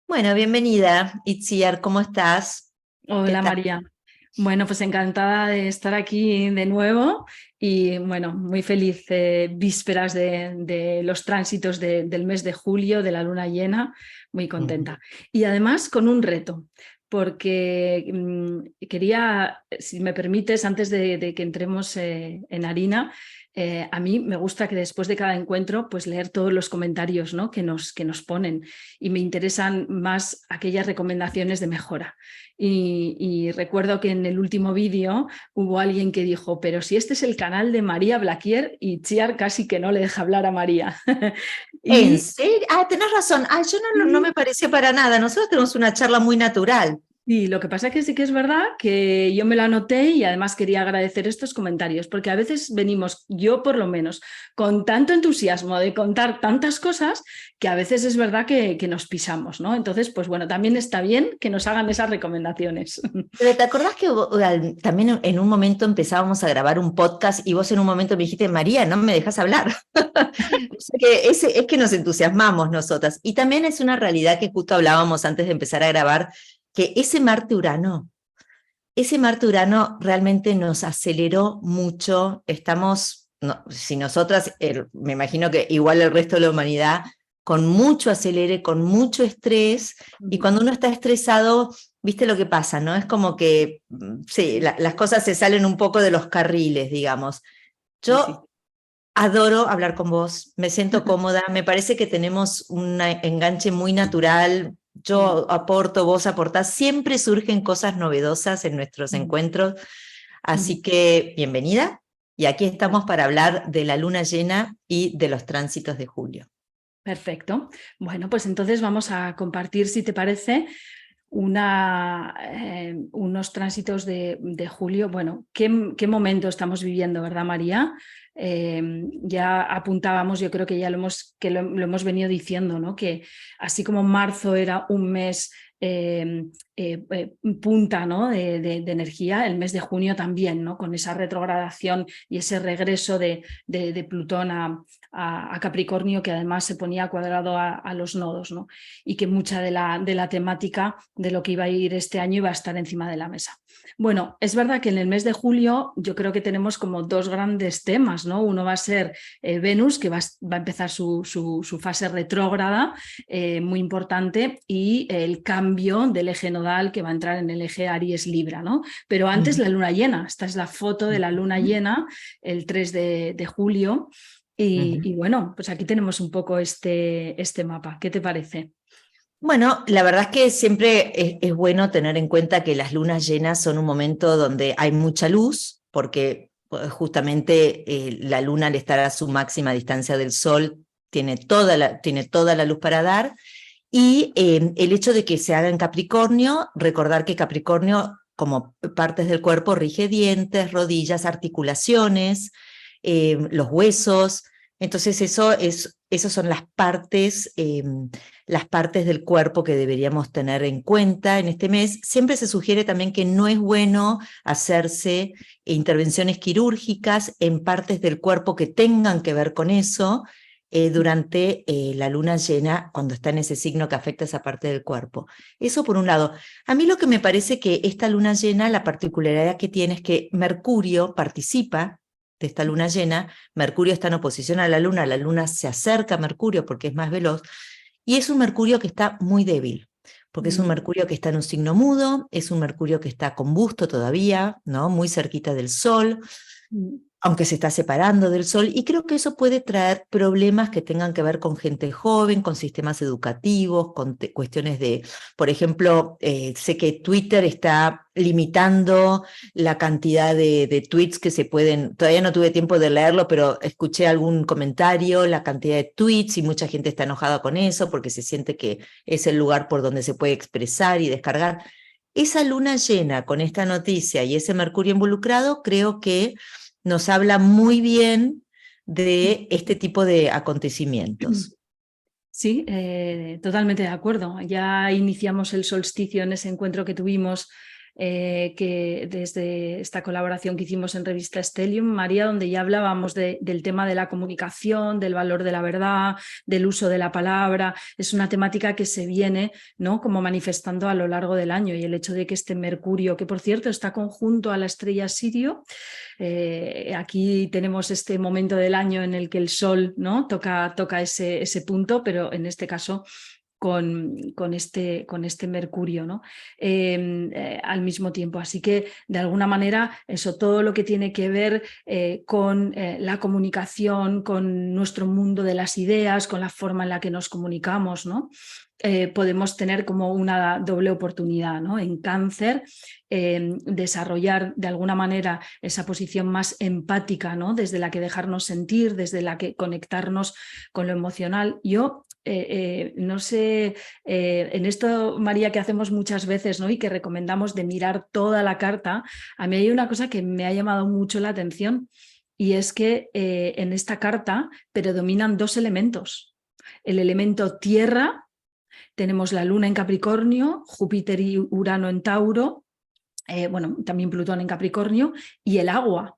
Bueno, bienvenida, Itziar, ¿cómo estás? ¿Qué Hola tal? María. Bueno, pues encantada de estar aquí de nuevo y bueno, muy feliz vísperas de los tránsitos del mes de julio, de la luna llena, muy Ujú. contenta. Y además con un reto, porque quería, si me permites, antes de que entremos en harina, a mí me gusta que después de cada encuentro pues leer todos los comentarios, ¿no? que nos ponen y me interesan más aquellas recomendaciones de mejora. Y recuerdo que en el último vídeo hubo alguien que dijo, pero si este es el canal de María Blaquier y Chiar casi que no le deja hablar a María. ¿En Y serio? Ah, tenés razón. Ah, yo no me sí, pareció para nada. Nosotros tenemos una charla muy natural. y lo que pasa es que sí que es verdad que yo me lo anoté y además quería agradecer estos comentarios, porque a veces venimos, yo por lo menos, con tanto entusiasmo de contar tantas cosas que a veces es verdad que nos pisamos, ¿no? Entonces, pues bueno, también está bien que nos hagan esas recomendaciones. Pero ¿te acordás que también en un momento empezábamos a grabar un podcast y vos en un momento me dijiste, María, no me dejas hablar? O sea que es que nos entusiasmamos nosotras. Y también es una realidad que justo hablábamos antes de empezar a grabar, que ese Marte-Urano realmente nos aceleró mucho. Estamos, no, si nosotras, me imagino que igual el resto de la humanidad, con mucho acelere, con mucho estrés, y cuando uno está estresado, viste lo que pasa, ¿no? Es como que, sí, Sí, las cosas se salen un poco de los carriles, digamos. sí, sí. Yo adoro hablar con vos, me siento cómoda, me parece que tenemos un enganche muy natural. Yo aporto, vos aportás, siempre surgen cosas novedosas en nuestros encuentros, así que bienvenida. Y aquí estamos para hablar de la luna llena y de los tránsitos de julio. Perfecto. Bueno, pues entonces vamos a compartir, si te parece, unos tránsitos de julio. Bueno, ¿qué momento estamos viviendo, verdad, María? Ya apuntábamos, yo creo que ya lo hemos venido diciendo, ¿no? Que así como marzo era un mes punta, ¿no? de energía, el mes de junio también, ¿no? Con esa retrogradación y ese regreso de Plutón a Capricornio, que además se ponía cuadrado a los nodos, ¿no? Y que mucha de la temática de lo que iba a ir este año iba a estar encima de la mesa. Bueno, es verdad que en el mes de julio yo creo que tenemos como dos grandes temas, ¿no? Uno va a ser Venus, que va a empezar su fase retrógrada, muy importante, y el cambio del eje nodal que va a entrar en el eje Aries-Libra, ¿no? Pero antes Ujú, la luna llena, esta es la foto de la luna ujú, llena, el 3 de julio, y ujú. bueno, pues aquí tenemos un poco este mapa. ¿Qué te parece? Bueno, la verdad es que siempre es bueno tener en cuenta que las lunas llenas son un momento donde hay mucha luz, porque justamente la luna al estar a su máxima distancia del sol tiene toda la luz para dar. Y el hecho de que se haga en Capricornio, recordar que Capricornio, como partes del cuerpo, rige dientes, rodillas, articulaciones, los huesos. Entonces, esas son las partes del cuerpo que deberíamos tener en cuenta en este mes. Siempre se sugiere también que no es bueno hacerse intervenciones quirúrgicas en partes del cuerpo que tengan que ver con eso durante la luna llena, cuando está en ese signo que afecta esa parte del cuerpo. Eso por un lado. A mí lo que me parece que esta luna llena, la particularidad que tiene es que Mercurio participa de esta luna llena. Mercurio está en oposición a la luna se acerca a Mercurio porque es más veloz, y es un Mercurio que está muy débil, porque es un Mercurio que está en un signo mudo, es un Mercurio que está combusto todavía, ¿no? Muy cerquita del Sol, aunque se está separando del sol, y creo que eso puede traer problemas que tengan que ver con gente joven, con sistemas educativos, con cuestiones de, por ejemplo, sé que Twitter está limitando la cantidad de tweets que se pueden, todavía no tuve tiempo de leerlo, pero escuché algún comentario, la cantidad de tweets, y mucha gente está enojada con eso porque se siente que es el lugar por donde se puede expresar y descargar. Esa luna llena con esta noticia y ese Mercurio involucrado, creo que nos habla muy bien de este tipo de acontecimientos. Sí, totalmente de acuerdo. Ya iniciamos el solsticio en ese encuentro que tuvimos que desde esta colaboración que hicimos en Revista Stellium, María, donde ya hablábamos del tema de la comunicación, del valor de la verdad, del uso de la palabra. Es una temática que se viene, ¿no?, como manifestando a lo largo del año, y el hecho de que este Mercurio, que por cierto está conjunto a la estrella Sirio, aquí tenemos este momento del año en el que el Sol, ¿no?, toca ese punto, pero en este caso con este Mercurio, ¿no?, al mismo tiempo. Así que, de alguna manera, eso, todo lo que tiene que ver con la comunicación, con nuestro mundo de las ideas, con la forma en la que nos comunicamos, ¿no?, podemos tener como una doble oportunidad, ¿no? En Cáncer, desarrollar de alguna manera esa posición más empática, ¿no?, desde la que dejarnos sentir, desde la que conectarnos con lo emocional. Yo no sé, en esto, María, que hacemos muchas veces, ¿no?, y que recomendamos de mirar toda la carta, a mí hay una cosa que me ha llamado mucho la atención, y es que en esta carta predominan dos elementos. El elemento tierra, tenemos la Luna en Capricornio, Júpiter y Urano en Tauro, bueno, también Plutón en Capricornio, y el agua,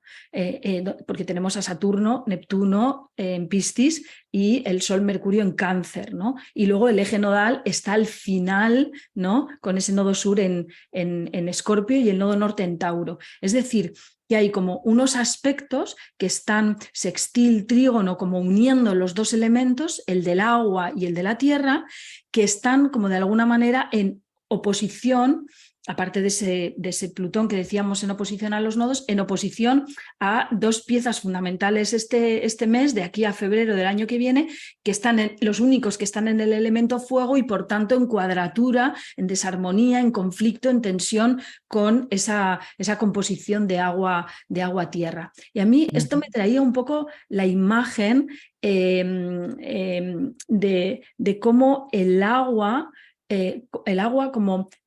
porque tenemos a Saturno, Neptuno en Piscis y el Sol, Mercurio en Cáncer, ¿no? Y luego el eje nodal está al final, ¿no?, con ese nodo sur en Escorpio y el nodo norte en Tauro. Es decir, que hay como unos aspectos que están sextil, trígono, como uniendo los dos elementos, el del agua y el de la tierra, que están como de alguna manera en oposición, aparte de ese Plutón que decíamos en oposición a los nodos, en oposición a dos piezas fundamentales este mes, de aquí a febrero del año que viene, que están los únicos que están en el elemento fuego y por tanto en cuadratura, en desarmonía, en conflicto, en tensión con esa composición de agua-tierra. Y a mí esto me traía un poco la imagen de cómo el agua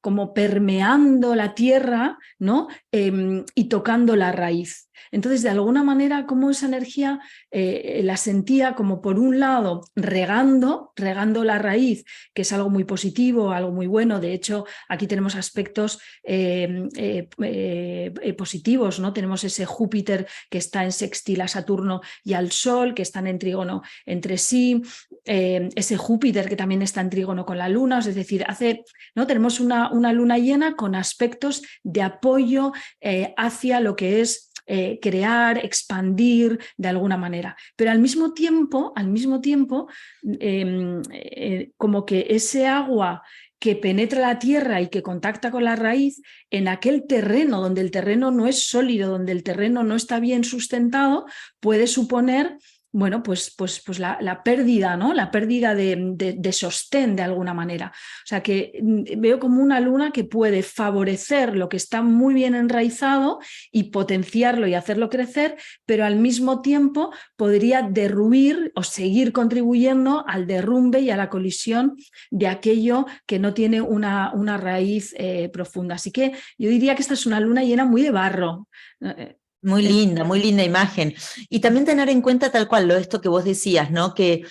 como permeando la tierra, ¿no?, y tocando la raíz. Entonces, de alguna manera, como esa energía la sentía como, por un lado, regando la raíz, que es algo muy positivo, algo muy bueno. De hecho, aquí tenemos aspectos positivos, ¿no? Tenemos ese Júpiter que está en sextil a Saturno y al Sol, que están en trígono entre sí, ese Júpiter que también está en trígono con la Luna, es decir, ¿no?, tenemos una luna llena con aspectos de apoyo hacia lo que es crear, expandir de alguna manera. Pero al mismo tiempo, como que ese agua que penetra la tierra y que contacta con la raíz, en aquel terreno donde el terreno no es sólido, donde el terreno no está bien sustentado, puede suponer, bueno, pues la pérdida, ¿no?, la pérdida de sostén de alguna manera. O sea que veo como una luna que puede favorecer lo que está muy bien enraizado y potenciarlo y hacerlo crecer, pero al mismo tiempo podría derruir o seguir contribuyendo al derrumbe y a la colisión de aquello que no tiene una raíz profunda. Así que yo diría que esta es una luna llena muy de barro. Muy linda imagen. Y también tener en cuenta tal cual esto que vos decías, ¿no?, que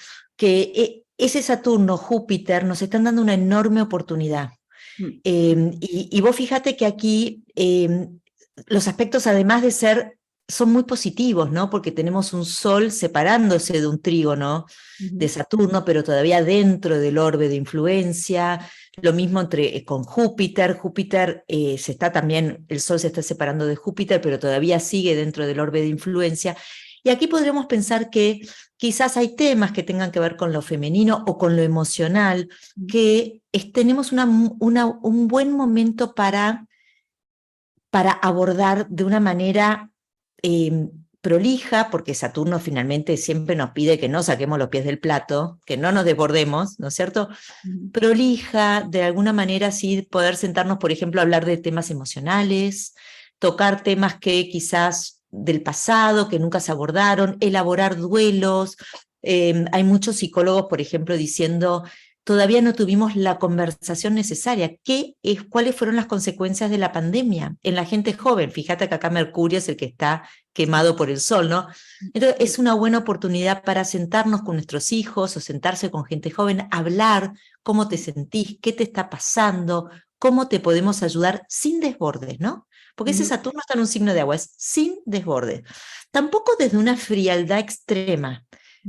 ese Saturno, Júpiter, nos están dando una enorme oportunidad. Y vos fíjate que aquí los aspectos, además de ser, son muy positivos, ¿no?, porque tenemos un Sol separándose de un trígono de Saturno, pero todavía dentro del orbe de influencia. Lo mismo con Júpiter. Júpiter el Sol se está separando de Júpiter, pero todavía sigue dentro del orbe de influencia. Y aquí podremos pensar que quizás hay temas que tengan que ver con lo femenino o con lo emocional, que tenemos un buen momento para abordar de una manera prolija, porque Saturno finalmente siempre nos pide que no saquemos los pies del plato, que no nos desbordemos, ¿no es cierto? Prolija, de alguna manera sí poder sentarnos, por ejemplo, a hablar de temas emocionales, tocar temas que quizás del pasado, que nunca se abordaron, elaborar duelos. Hay muchos psicólogos, por ejemplo, diciendo: todavía no tuvimos la conversación necesaria. ¿Cuáles fueron las consecuencias de la pandemia en la gente joven? Fíjate que acá Mercurio es el que está quemado por el Sol, ¿no? Entonces es una buena oportunidad para sentarnos con nuestros hijos o sentarse con gente joven, hablar cómo te sentís, qué te está pasando, cómo te podemos ayudar sin desbordes, ¿no? Porque ese Saturno está en un signo de agua, es sin desbordes. Tampoco desde una frialdad extrema,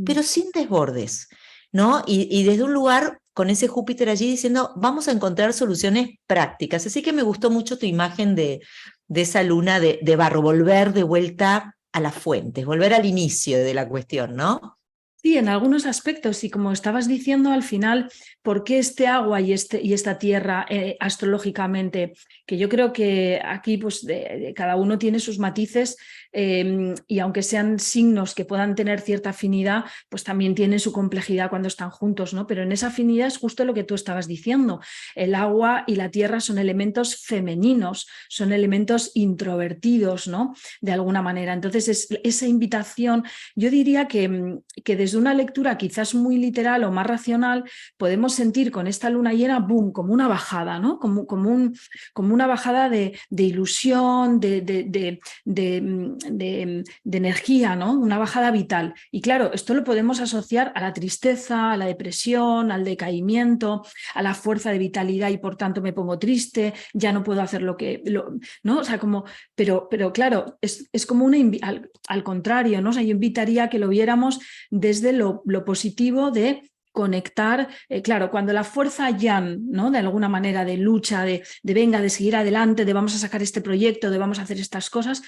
pero sin desbordes, ¿no? Y desde un lugar con ese Júpiter allí diciendo, vamos a encontrar soluciones prácticas. Así que me gustó mucho tu imagen de esa luna de barro, volver de vuelta a las fuentes, volver al inicio de la cuestión, ¿no? Sí, en algunos aspectos, y como estabas diciendo al final, ¿por qué este agua y esta tierra astrológicamente? Que yo creo que aquí pues, cada uno tiene sus matices y aunque sean signos que puedan tener cierta afinidad, pues también tienen su complejidad cuando están juntos, ¿no? Pero en esa afinidad es justo lo que tú estabas diciendo. El agua y la tierra son elementos femeninos, son elementos introvertidos, ¿no? De alguna manera. Entonces, esa invitación, yo diría que desde una lectura quizás muy literal o más racional, podemos sentir con esta luna llena, boom, como una bajada, ¿no? Como una bajada de ilusión, de energía, ¿no? Una bajada vital. Y claro, esto lo podemos asociar a la tristeza, a la depresión, al decaimiento, a la fuerza de vitalidad y por tanto me pongo triste, ya no puedo hacer ¿no? O sea, como, pero claro, es como al contrario, ¿no? O sea, yo invitaría a que lo viéramos desde lo positivo de conectar, claro, cuando la fuerza yang, ¿no? De alguna manera de lucha, de venga, de seguir adelante, de vamos a sacar este proyecto, de vamos a hacer estas cosas,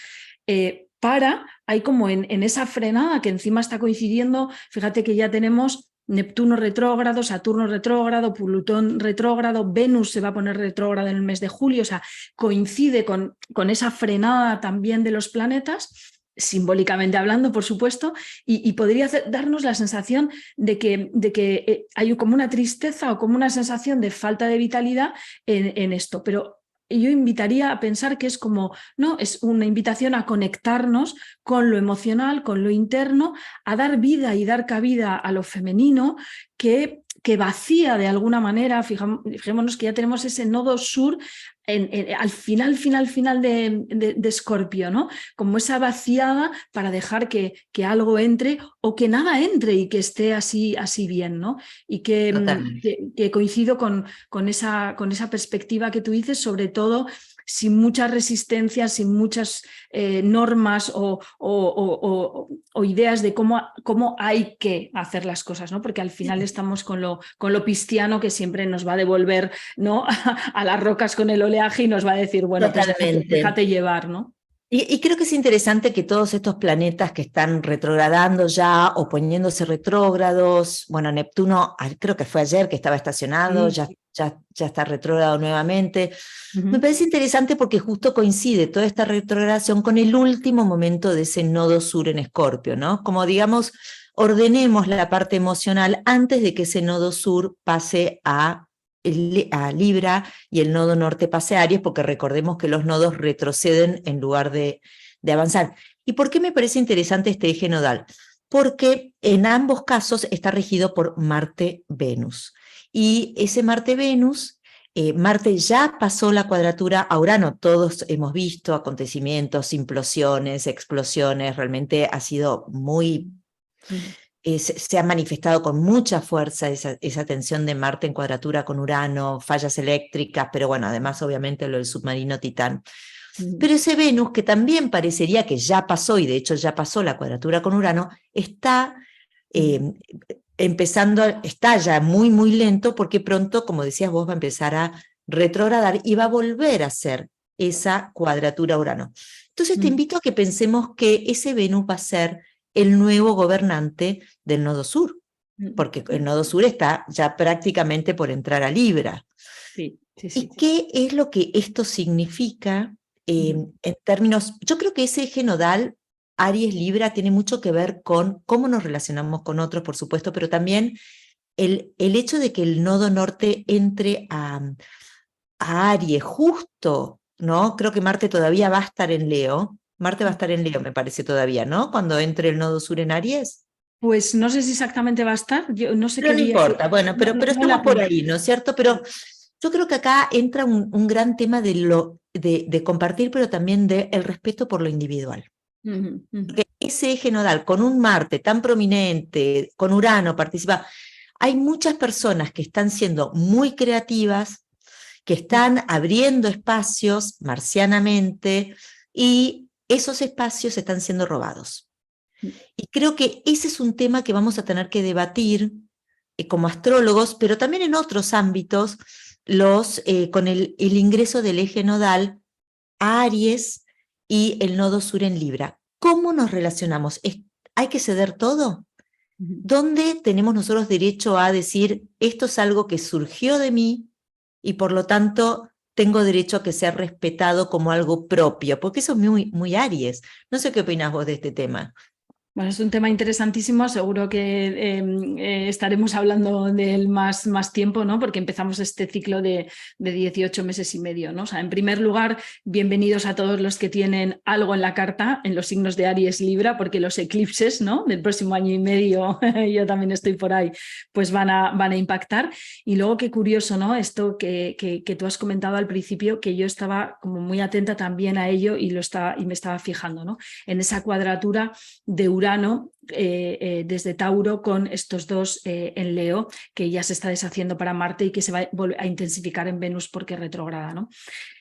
hay como en esa frenada que encima está coincidiendo, fíjate que ya tenemos Neptuno retrógrado, Saturno retrógrado, Plutón retrógrado, Venus se va a poner retrógrado en el mes de julio, o sea, coincide con esa frenada también de los planetas, simbólicamente hablando, por supuesto, y podría darnos la sensación de que hay como una tristeza o como una sensación de falta de vitalidad en esto, pero yo invitaría a pensar que es como, ¿no? Es una invitación a conectarnos con lo emocional, con lo interno, a dar vida y dar cabida a lo femenino que vacía de alguna manera, fijémonos que ya tenemos ese nodo sur al final de Escorpio, ¿no? Como esa vaciada para dejar que algo entre o que nada entre y que esté así bien, ¿no? Y que coincido con esa perspectiva que tú dices, sobre todo sin muchas resistencias, sin muchas normas o ideas de cómo hay que hacer las cosas, ¿no? Porque al final estamos con lo pisciano que siempre nos va a devolver, ¿no? a las rocas con el oleaje y nos va a decir, bueno, pues déjate llevar, ¿no? Y creo que es interesante que todos estos planetas que están retrogradando ya o poniéndose retrógrados, bueno, Neptuno creo que fue ayer que estaba estacionado, ya está retrógrado nuevamente. Me parece interesante porque justo coincide toda esta retrogradación con el último momento de ese nodo sur en Escorpio, ¿no? Como digamos, ordenemos la parte emocional antes de que ese nodo sur pase a Libra y el nodo norte pase a Aries, porque recordemos que los nodos retroceden en lugar de avanzar. ¿Y por qué me parece interesante este eje nodal? Porque en ambos casos está regido por Marte-Venus. Y ese Marte-Venus, Marte ya pasó la cuadratura a Urano, todos hemos visto acontecimientos, implosiones, explosiones, realmente ha sido muy... se ha manifestado con mucha fuerza esa tensión de Marte en cuadratura con Urano, fallas eléctricas, pero bueno, además obviamente lo del submarino Titán. Pero ese Venus, que también parecería que ya pasó, y de hecho ya pasó la cuadratura con Urano, está está ya muy, muy lento, porque pronto, como decías vos, va a empezar a retrogradar y va a volver a hacer esa cuadratura Urano. Entonces te invito a que pensemos que ese Venus va a ser el nuevo gobernante del nodo sur, porque el nodo sur está ya prácticamente por entrar a Libra. Sí. ¿Y qué es lo que esto significa en términos? Yo creo que ese eje nodal, Aries-Libra, tiene mucho que ver con cómo nos relacionamos con otros, por supuesto, pero también el hecho de que el nodo norte entre a Aries justo, ¿no? Creo que Marte todavía va a estar en Leo. Marte va a estar en Leo, me parece todavía, ¿no? Cuando entre el nodo sur en Aries. Pues no sé si exactamente va a estar, yo no sé pero qué no día. importa, bueno, pero estamos por ahí, ¿no es cierto? Pero yo creo que acá entra un gran tema de compartir, pero también del respeto por lo individual. Porque ese eje nodal, con un Marte tan prominente, con Urano participa, hay muchas personas que están siendo muy creativas, que están abriendo espacios marcianamente y esos espacios están siendo robados. Y creo que ese es un tema que vamos a tener que debatir como astrólogos, pero también en otros ámbitos, con el ingreso del eje nodal a Aries y el nodo sur en Libra. ¿Cómo nos relacionamos? ¿Hay que ceder todo? ¿Dónde tenemos nosotros derecho a decir, esto es algo que surgió de mí y por lo tanto tengo derecho a que sea respetado como algo propio? Porque eso es muy, muy Aries. No sé qué opinas vos de este tema. Bueno, es un tema interesantísimo, seguro que estaremos hablando de él más tiempo, ¿no? Porque empezamos este ciclo de 18 meses y medio, ¿no? O sea, en primer lugar, bienvenidos a todos los que tienen algo en la carta, en los signos de Aries Libra, porque los eclipses, ¿no? Del próximo año y medio, yo también estoy por ahí, pues van a impactar. Y luego qué curioso, ¿no? Esto que tú has comentado al principio, que yo estaba como muy atenta también a ello y me estaba fijando, ¿no? En esa cuadratura de Urano desde Tauro con estos dos en Leo, que ya se está deshaciendo para Marte y que se va a intensificar en Venus porque es retrógrada, ¿no?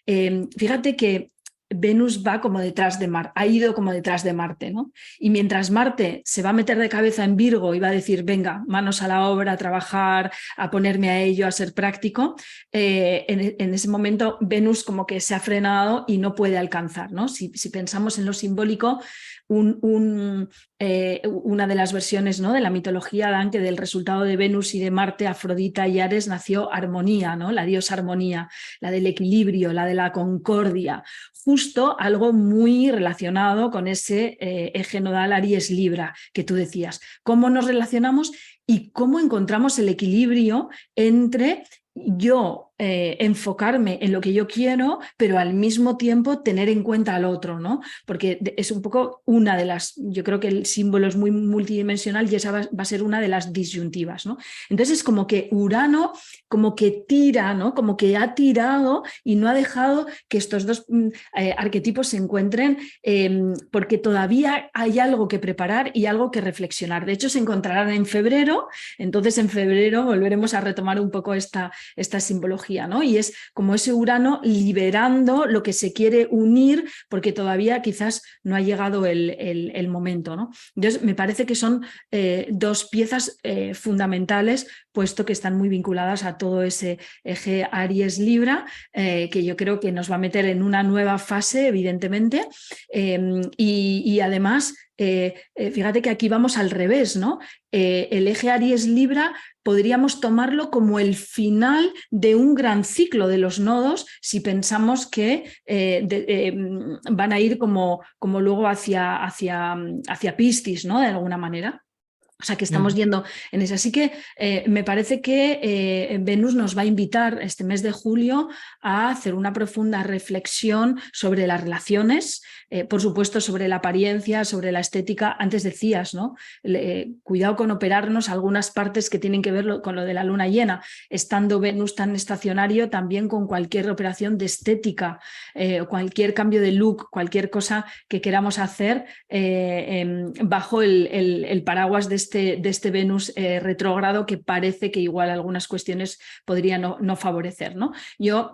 Fíjate que Venus va como detrás de Marte, ha ido como detrás de Marte, ¿no? Y mientras Marte se va a meter de cabeza en Virgo y va a decir, venga, manos a la obra, a trabajar, a ponerme a ello, a ser práctico, en ese momento Venus como que se ha frenado y no puede alcanzar, ¿no? Si pensamos en lo simbólico, una de las versiones, ¿no?, de la mitología dan que del resultado de Venus y de Marte, Afrodita y Ares nació Armonía, ¿no? La diosa Armonía, la del equilibrio, la de la concordia, justo algo muy relacionado con ese eje nodal Aries-Libra que tú decías. ¿Cómo nos relacionamos y cómo encontramos el equilibrio entre yo enfocarme en lo que yo quiero, pero al mismo tiempo tener en cuenta al otro, ¿no? Porque es un poco una de las, yo creo que el símbolo es muy multidimensional y esa va a ser una de las disyuntivas, ¿no? Entonces es como que Urano como que tira, ¿no? Como que ha tirado y no ha dejado que estos dos arquetipos se encuentren porque todavía hay algo que preparar y algo que reflexionar. De hecho, se encontrarán en febrero, entonces en febrero volveremos a retomar un poco esta simbología, ¿no? Y es como ese Urano liberando lo que se quiere unir porque todavía quizás no ha llegado el momento, ¿no? Entonces me parece que son dos piezas fundamentales, puesto que están muy vinculadas a todo ese eje Aries-Libra, que yo creo que nos va a meter en una nueva fase, evidentemente, y además fíjate que aquí vamos al revés, ¿no? El eje Aries-Libra podríamos tomarlo como el final de un gran ciclo de los nodos si pensamos que van a ir como luego hacia Piscis, ¿no? De alguna manera. O sea, que estamos yendo en eso. Así que me parece que Venus nos va a invitar este mes de julio a hacer una profunda reflexión sobre las relaciones, por supuesto sobre la apariencia, sobre la estética. Antes decías, ¿no? Cuidado con operarnos algunas partes que tienen que ver con lo de la luna llena. Estando Venus tan estacionario, también con cualquier operación de estética, cualquier cambio de look, cualquier cosa que queramos hacer bajo el paraguas de este Venus retrógrado, que parece que igual algunas cuestiones podría no favorecer, ¿no? Yo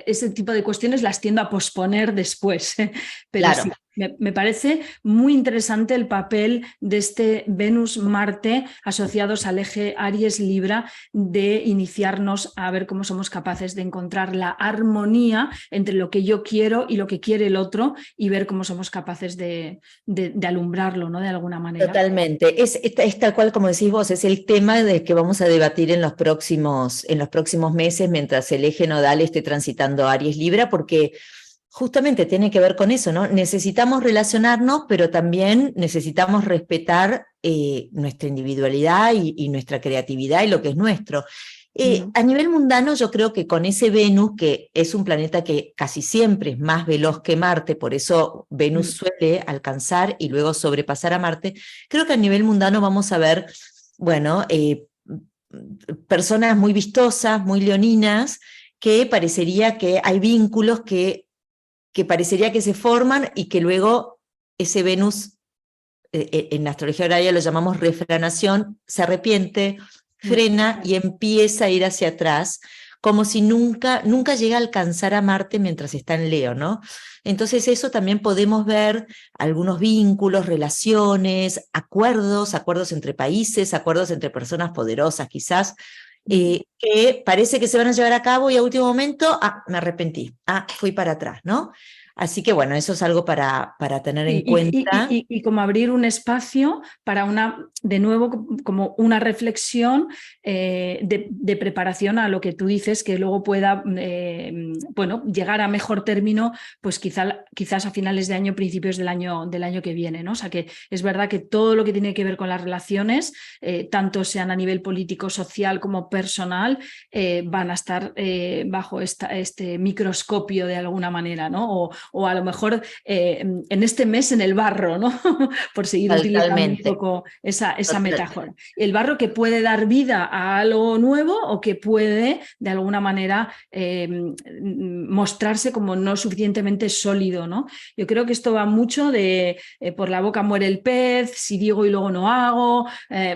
ese tipo de cuestiones las tiendo a posponer después, pero claro. Sí, me parece muy interesante el papel de este Venus-Marte asociados al eje Aries-Libra, de iniciarnos a ver cómo somos capaces de encontrar la armonía entre lo que yo quiero y lo que quiere el otro, y ver cómo somos capaces de alumbrarlo, ¿no? De alguna manera. Totalmente. Es tal cual como decís vos, es el tema del que vamos a debatir en los próximos meses, mientras el eje nodal esté transitando Aries-Libra, porque justamente tiene que ver con eso, ¿no? Necesitamos relacionarnos, pero también necesitamos respetar nuestra individualidad y nuestra creatividad y lo que es nuestro. A nivel mundano, yo creo que con ese Venus, que es un planeta que casi siempre es más veloz que Marte, por eso Venus suele alcanzar y luego sobrepasar a Marte, creo que a nivel mundano vamos a ver, bueno, personas muy vistosas, muy leoninas, que parecería que hay vínculos que parecería que se forman y que luego ese Venus, en la astrología horaria lo llamamos refranación, se arrepiente, frena y empieza a ir hacia atrás, como si nunca llega a alcanzar a Marte mientras está en Leo, ¿no? Entonces eso también podemos ver algunos vínculos, relaciones, acuerdos entre países, acuerdos entre personas poderosas quizás, que parece que se van a llevar a cabo y a último momento, me arrepentí, fui para atrás, ¿no? Así que bueno, eso es algo para tener en cuenta. Y como abrir un espacio para de nuevo, como una reflexión de preparación a lo que tú dices, que luego pueda bueno, llegar a mejor término, pues quizás a finales de año, principios del año que viene, ¿no? O sea que es verdad que todo lo que tiene que ver con las relaciones, tanto sean a nivel político, social como personal, van a estar bajo este microscopio de alguna manera, ¿no? O a lo mejor en este mes en el barro, ¿no? Por seguir utilizando un poco esa metáfora. El barro que puede dar vida a algo nuevo o que puede de alguna manera mostrarse como no suficientemente sólido, ¿no? Yo creo que esto va mucho de por la boca muere el pez, si digo y luego no hago,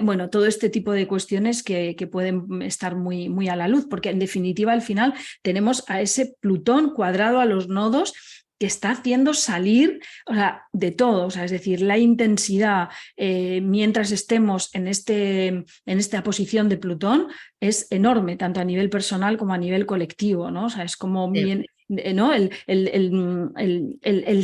bueno, todo este tipo de cuestiones que pueden estar muy, muy a la luz, porque en definitiva al final tenemos a ese Plutón cuadrado a los nodos que está haciendo salir, o sea, de todo, o sea, es decir, la intensidad mientras estemos en esta posición de Plutón es enorme, tanto a nivel personal como a nivel colectivo, ¿no? O sea, es como bien, ¿no? El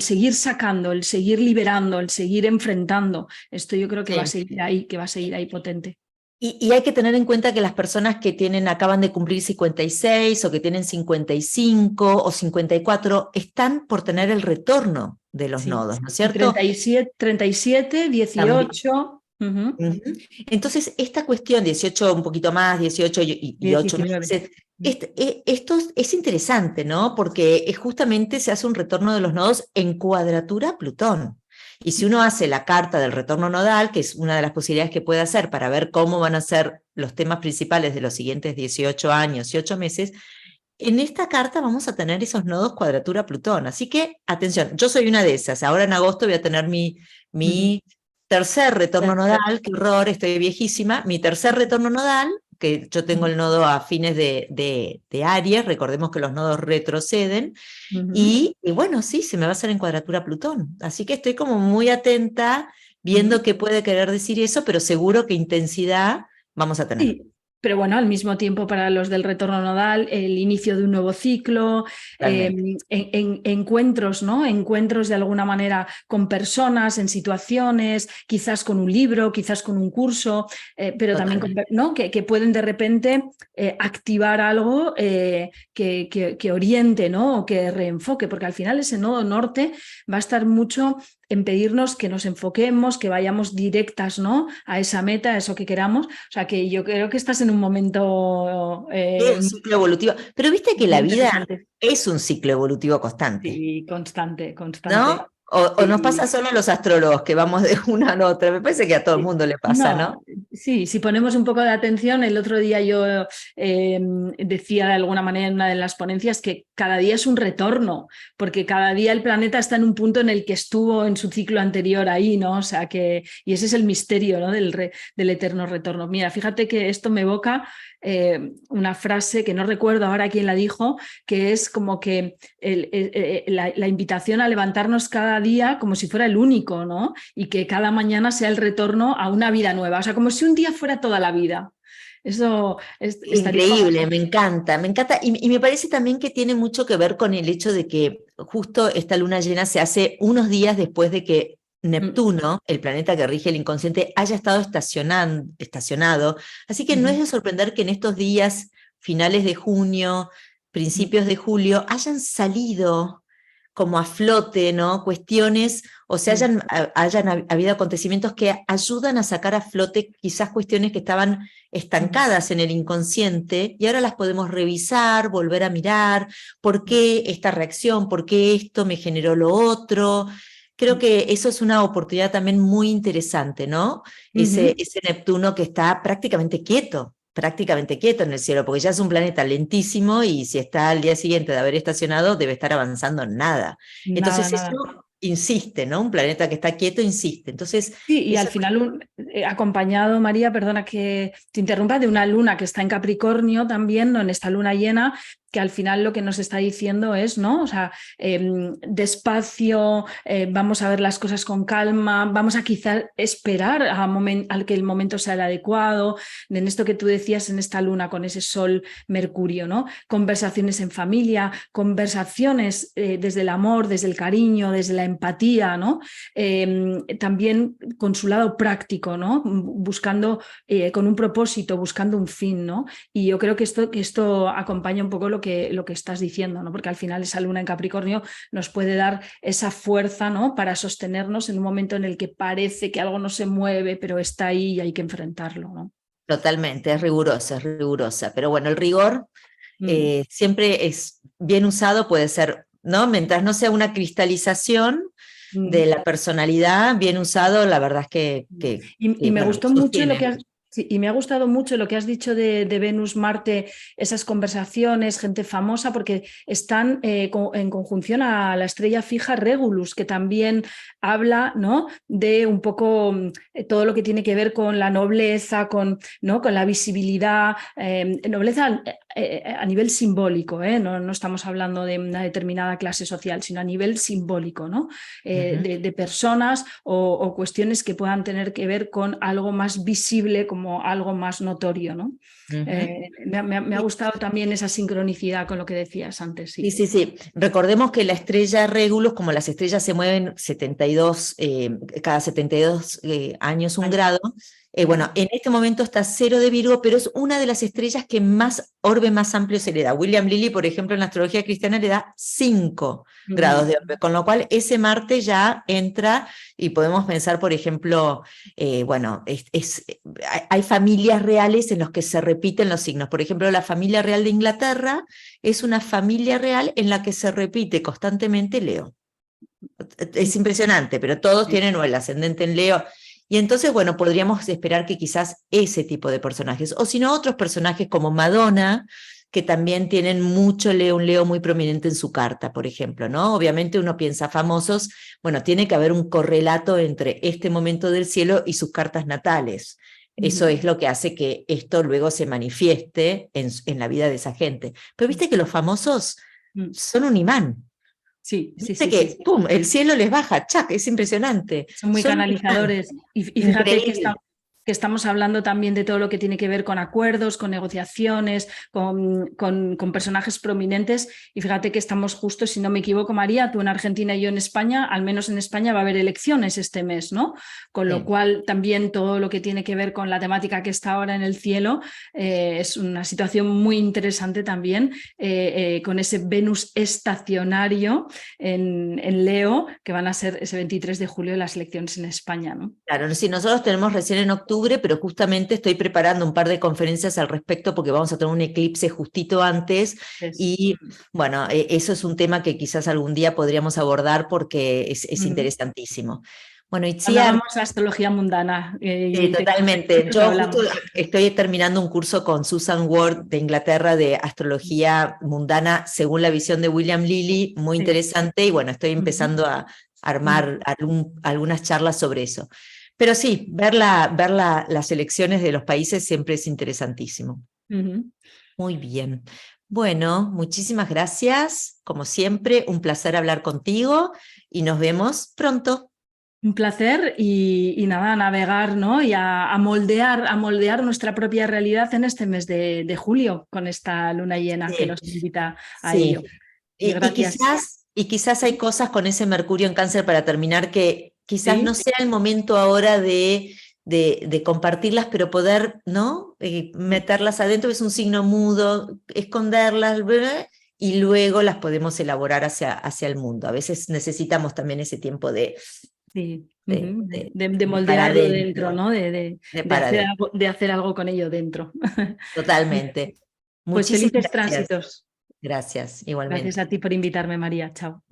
seguir sacando, el seguir liberando, el seguir enfrentando, esto yo creo que va a seguir ahí potente. Y hay que tener en cuenta que las personas que acaban de cumplir 56 o que tienen 55 o 54 están por tener el retorno de los nodos, ¿no es cierto? 37, 18. Entonces, esta cuestión, 18 un poquito más, 18 y 8 meses, esto es interesante, ¿no? Porque justamente se hace un retorno de los nodos en cuadratura a Plutón. Y si uno hace la carta del retorno nodal, que es una de las posibilidades que puede hacer para ver cómo van a ser los temas principales de los siguientes 18 años y 8 meses, en esta carta vamos a tener esos nodos cuadratura Plutón. Así que, atención, yo soy una de esas. Ahora en agosto voy a tener mi tercer retorno nodal, qué horror, estoy viejísima. Mi tercer retorno nodal, que yo tengo el nodo a fines de Aries, recordemos que los nodos retroceden, y bueno, sí, se me va a hacer en cuadratura Plutón. Así que estoy como muy atenta, viendo qué puede querer decir eso, pero seguro que intensidad vamos a tener. Sí. Pero bueno, al mismo tiempo para los del retorno nodal, el inicio de un nuevo ciclo, encuentros, ¿no? Encuentros de alguna manera con personas, en situaciones, quizás con un libro, quizás con un curso, pero también ¿no? que pueden de repente activar algo que oriente, ¿no? O que reenfoque, porque al final ese nodo norte va a estar mucho en pedirnos que nos enfoquemos, que vayamos directas, ¿no? A esa meta, a eso que queramos. O sea, que yo creo que estás en un momento... un ciclo evolutivo. Pero viste que la vida es un ciclo evolutivo constante. Sí, constante. ¿No? O nos pasa solo a los astrólogos, que vamos de una a otra. Me parece que a todo el mundo le pasa, ¿no? Sí, si ponemos un poco de atención, el otro día yo decía de alguna manera en una de las ponencias que cada día es un retorno, porque cada día el planeta está en un punto en el que estuvo en su ciclo anterior ahí, ¿no? O sea que, y ese es el misterio, ¿no? del eterno retorno. Mira, fíjate que esto me evoca una frase que no recuerdo ahora quién la dijo, que es como que la invitación a levantarnos cada día como si fuera el único, ¿no? Y que cada mañana sea el retorno a una vida nueva, o sea, como si un día fuera toda la vida. Eso es increíble, me encanta, y me parece también que tiene mucho que ver con el hecho de que justo esta luna llena se hace unos días después de que Neptuno, el planeta que rige el inconsciente, haya estado estacionado, así que no es de sorprender que en estos días, finales de junio, principios de julio, hayan salido como a flote, ¿no? Cuestiones, o sea, hayan habido acontecimientos que ayudan a sacar a flote quizás cuestiones que estaban estancadas en el inconsciente y ahora las podemos revisar, volver a mirar, ¿por qué esta reacción? ¿Por qué esto me generó lo otro? Creo que eso es una oportunidad también muy interesante, ¿no? Ese Neptuno que está prácticamente quieto en el cielo, porque ya es un planeta lentísimo y si está al día siguiente de haber estacionado, debe estar avanzando en nada. Entonces eso insiste, ¿no? Un planeta que está quieto insiste. Entonces, Sí, y al final acompañado, María, perdona que te interrumpa, de una luna que está en Capricornio también, ¿no? En esta luna llena, que al final lo que nos está diciendo es, ¿no? O sea, despacio, vamos a ver las cosas con calma, vamos a quizá esperar al que el momento sea el adecuado, en esto que tú decías en esta luna con ese sol Mercurio, ¿no? Conversaciones en familia, conversaciones desde el amor, desde el cariño, desde la empatía, ¿no? También con su lado práctico, ¿no? Buscando con un propósito, buscando un fin, ¿no? Y yo creo que esto acompaña un poco lo que estás diciendo, ¿no? Porque al final esa luna en Capricornio nos puede dar esa fuerza, ¿no? Para sostenernos en un momento en el que parece que algo no se mueve, pero está ahí y hay que enfrentarlo, ¿no? totalmente, es rigurosa. Pero bueno, el rigor siempre es bien usado, puede ser, ¿no? Mientras no sea una cristalización de la personalidad, bien usado, la verdad es que y me bueno, gustó mucho lo sostiene. que has... Sí, y me ha gustado mucho lo que has dicho de Venus, Marte, esas conversaciones, gente famosa, porque están en conjunción a la estrella fija Regulus, que también habla, ¿no? De un poco todo lo que tiene que ver con la nobleza, ¿no? Con la visibilidad, nobleza a nivel simbólico, no estamos hablando de una determinada clase social, sino a nivel simbólico, ¿no? De personas o cuestiones que puedan tener que ver con algo más visible, como algo más notorio, ¿no? Me ha gustado también esa sincronicidad con lo que decías antes. Sí, sí, sí. Recordemos que la estrella Regulus, como las estrellas se mueven 72, cada 72 años un grado, bueno, en este momento está 0 de Virgo, pero es una de las estrellas que más orbe más amplio se le da. William Lilly, por ejemplo, en la astrología cristiana le da 5 grados de orbe, con lo cual ese Marte ya entra y podemos pensar, por ejemplo, bueno, hay familias reales en las que se repiten los signos. Por ejemplo, la familia real de Inglaterra es una familia real en la que se repite constantemente Leo. Es impresionante, pero todos tienen el ascendente en Leo. Y entonces, bueno, podríamos esperar que quizás ese tipo de personajes, o si no, otros personajes como Madonna, que también tienen mucho Leo, un Leo muy prominente en su carta, por ejemplo, ¿no? Obviamente uno piensa famosos, bueno, tiene que haber un correlato entre este momento del cielo y sus cartas natales. Eso es lo que hace que esto luego se manifieste en la vida de esa gente. Pero viste que los famosos son un imán. Sí, sí, Viste sí, que, sí. ¡pum!, el cielo les baja, ¡chac!, es impresionante. Son muy Son un imán. canalizadores. Y fíjate que Increíble. estamos hablando también de todo lo que tiene que ver con acuerdos, con negociaciones, con personajes prominentes. Y fíjate que estamos justo, si no me equivoco, María, tú en Argentina y yo en España, al menos en España va a haber elecciones este mes, ¿no? Con lo cual también todo lo que tiene que ver con la temática que está ahora en el cielo es una situación muy interesante también, con ese Venus estacionario en Leo, que van a ser ese 23 de julio las elecciones en España, ¿no? Claro, sí, nosotros tenemos recién en octubre, pero justamente estoy preparando un par de conferencias al respecto porque vamos a tener un eclipse justito antes y bueno, eso es un tema que quizás algún día podríamos abordar porque es interesantísimo. Bueno, Cuando Itziar, hagamos astrología mundana. sí, totalmente. Yo justo Hablamos. estoy terminando un curso con Susan Ward de Inglaterra de astrología mundana según la visión de William Lilly, muy interesante, y bueno, estoy empezando a armar algunas charlas sobre eso. Pero sí, ver las elecciones de los países siempre es interesantísimo. Muy bien. Bueno, muchísimas gracias. Como siempre, un placer hablar contigo y nos vemos pronto. Un placer y nada, a navegar, ¿no? Y a moldear nuestra propia realidad en este mes de julio con esta luna llena que Sí, nos invita a ello. sí. Y gracias. Y quizás hay cosas con ese Mercurio en Cáncer para terminar que quizás Sí, no sea el momento ahora de compartirlas, pero poder, ¿no? Meterlas adentro, es un signo mudo, esconderlas, ¿verdad? Y luego las podemos elaborar hacia el mundo. A veces necesitamos también ese tiempo sí. de De para moldearlo dentro, adentro, ¿no? de para adentro. De hacer algo con ello dentro. Totalmente. Pues Muchísimas felices gracias. tránsitos. Gracias, Gracias igualmente. a ti por invitarme, María. Chao.